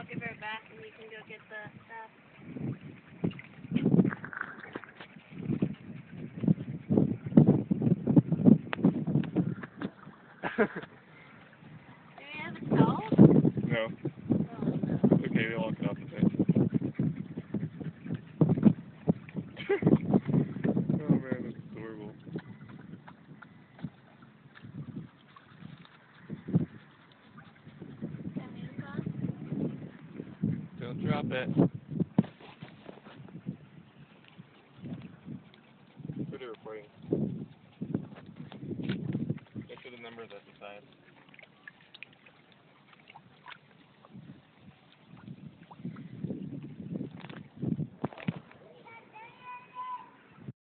give her back and we can go get the stuff. Do we have a towel? No. Oh. Okay, we'll walk it off the bench. Oh man, that's adorable. Don't drop it.